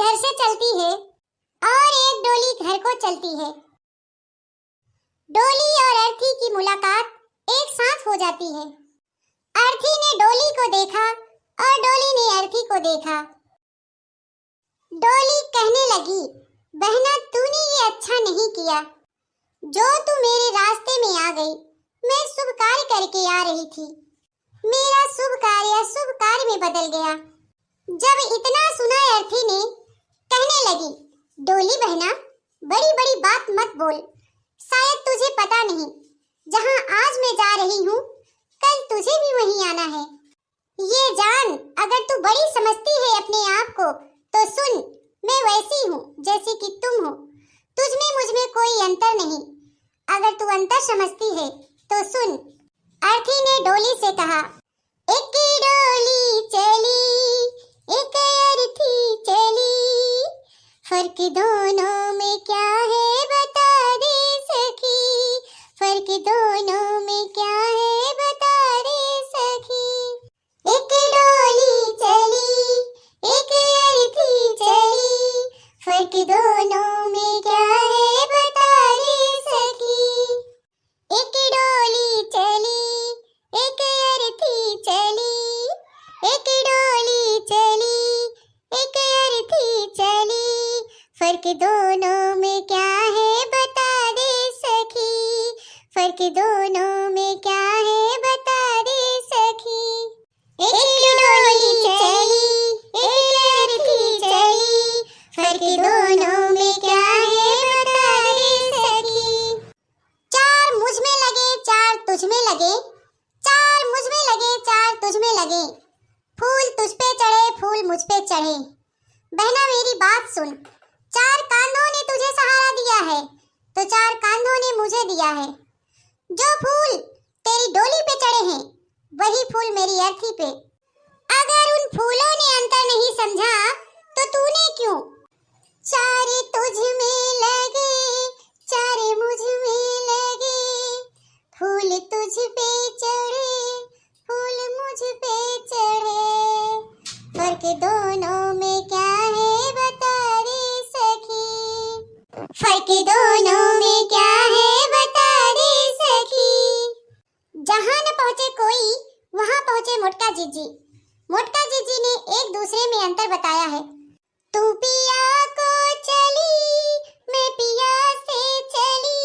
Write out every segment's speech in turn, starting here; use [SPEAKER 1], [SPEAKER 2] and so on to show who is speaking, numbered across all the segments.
[SPEAKER 1] घर से चलती है और एक डोली घर को चलती है। डोली और अर्थी की मुलाकात एक साथ हो जाती है। अर्थी ने डोली को देखा और डोली ने अर्थी को देखा। डोली कहने लगी, बहना तूने ये अच्छा नहीं किया। जो तू मेरे रास्ते में आ गई, मैं शुभ कार्य करके आ रही थी। मेरा शुभ कार्य अशुभ कार्य में बदल गया। जब इतना सुना अर्थी ने कहने लगी, डोली बहना बड़ी बड़ी बात मत बोल। शायद तुझे पता नहीं, जहां आज मैं जा रही हूँ कल तुझे भी वहीं आना है। ये जान, अगर तू बड़ी समझती है अपने आप को तो सुन, मैं वैसी हूँ जैसी कि तुम हो। तुझमें मुझमें कोई अंतर नहीं। अगर तू अंतर समझती है तो सुन। अर्थी ने डोली से कहा, एक डोली चली एक अर्थी चली, फर्क दोनों में क्या है बता दे सखी, फर्क दोनों में क्या है बता दे सखी। एक डोली चली एक अर्थी चली, फर्क दोनों में क्या है बता दे सखी। एक डोली चली एक अर्थी चली, एक डोली चली एक अर्थी चली, फर्क दोनों में क्या है बता दे सखी, फर्क दोनों में क्या है बता दे सखी। एक डोली चली एक अर्थी चली, फर्क दोनों में क्या है बता दे सखी। चार मुझ में लगे चार तुझ में लगे, चार मुझ में लगे चार तुझ में लगे, फूल तुझ पे चढ़े फूल मुझ पे चढ़े। बहना मेरी बात सुन, चार कांधों ने तुझे सहारा दिया है तो चार कांधों ने मुझे दिया है। जो फूल तेरी डोली पे चढ़े हैं वही फूल मेरी अर्थी पे। अगर उन फूलों ने अंतर नहीं समझा तो तूने क्यों। चार तुझ में लगे चार मुझ में लगे, फूल तुझ पे चढ़े फूल मुझ पे चढ़े, फर्क दोनों में क्या है बता दे सखी, फर्क दोनों में क्या है बता दे सखी। जहां न पहुंचे कोई वहां पहुंचे मोटका जीजी। मोटका जीजी ने एक दूसरे में अंतर बताया है। तू पिया को चली मैं पिया से चली,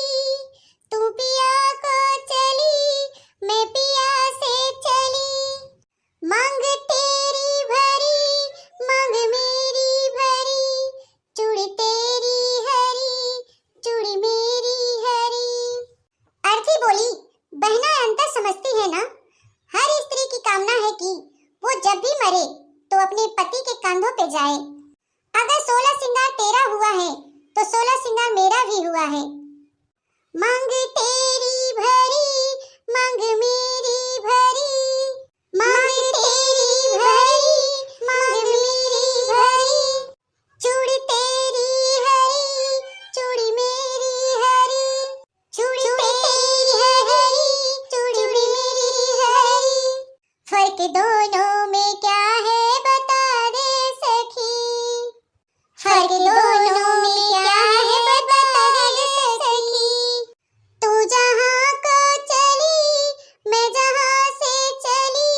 [SPEAKER 1] तू पिया को चली मैं पिया से चली। मांग तेरी भरी मांग मेरी भरी, चूड़ी तेरी हरी चूड़ी मेरी हरी। अर्थी बोली, बहना अंतर समझती है ना। हर स्त्री की कामना है कि वो जब भी मरे तो अपने पति के कंधों पे जाए। अगर 16 सिंगार तेरा हुआ है तो 16 सिंगार मेरा भी हुआ है। मांग तेरी भरी मांग मेरी भरी, मांग तेरी भरी मांग मेरी भरी, चूड़ी तेरी हरी चूड़ी मेरी हरी, चूड़ी तेरी हरी चूड़ी मेरी हरी, फर्क दोनों में क्या है बता दे सखी, फर्क दोनों में क्या है बता दे सखी। तू जहां को चली मैं जहां से चली,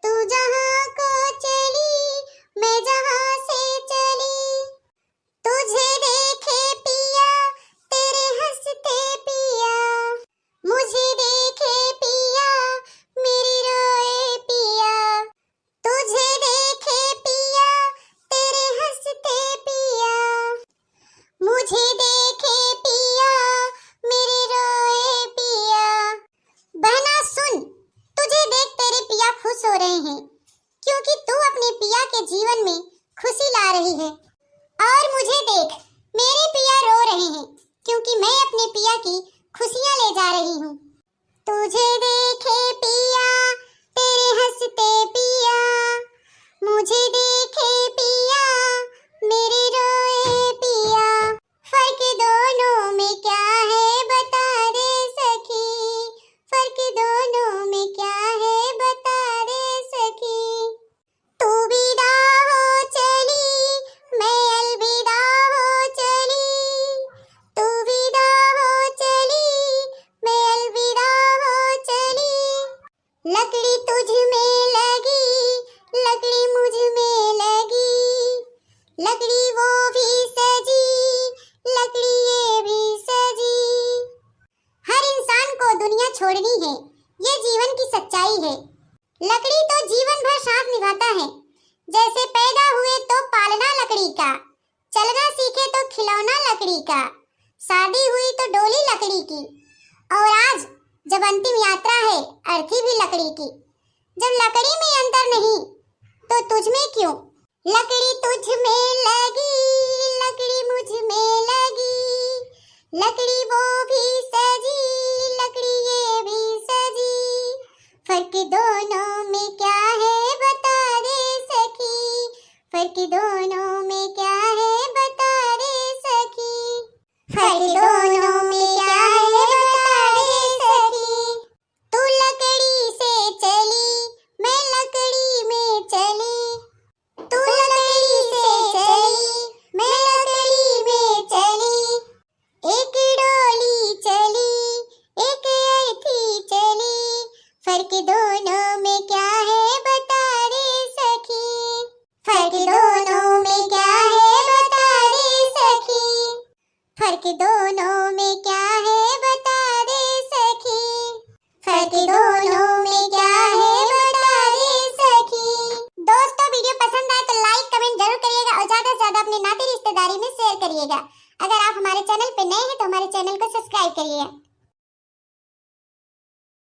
[SPEAKER 1] तू जहां को चली मैं जहां से चली। तुझे देखे पिया तेरे हंसते पिया, मुझे देखे पिया मेरी रोए पिया, तुझे देखे पिया तेरे हंसते पिया, मुझे देखे पिया मेरे रोए पिया। बहना सुन, तुझे देख तेरे पिया खुश हो रहे हैं क्योंकि तू अपने पिया के जीवन में खुशी ला रही है, और मुझे देख मेरे पिया रो रहे हैं क्योंकि मैं अपने पिया की खुशियां ले जा रही हूँ। तुझे देखे पिया तेरे हंसते पिया, मुझे देखे पिया मेरे रोए पिया, फर्क दोनों में क्या है बता दे सखी, फर्क दोनों में क्या है बता दे सखी। तू विदा हो चली मैं का, शादी हुई तो डोली लकड़ी की, और आज जब अंतिम यात्रा है अर्थी भी लकड़ी की। जब लकड़ी में अंतर नहीं तो तुझ में क्यों? लकड़ी तुझ में लगी, लकड़ी मुझ में लगी, लकड़ी वो भी सजी, लकड़ी ये भी सजी, फर्क दोनों में क्या है बता दे सखी, फर्क दोनों में क्या है बता दे सखी, फर्क दोनों में क्या है बता दे सखी। तू लकड़ी से चली, मैं लकड़ी में चली, तू लकड़ी से चली, मैं लकड़ी में चली, एक डोली चली, एक अर्थी चली, फर्क दोनों में क्या है बता दे सखी, फर्क दोनों में क्या है बता दे सखी, फर्क दोनों में क्या है बता दे सखी, फर्क दोनों में क्या है बता दे सखी। दोस्तों, वीडियो पसंद आए तो लाइक कमेंट जरूर करिएगा और ज्यादा से ज्यादा अपने नाते रिश्तेदारी में शेयर करिएगा। अगर आप हमारे चैनल पे नए हैं तो हमारे चैनल को सब्सक्राइब करिए।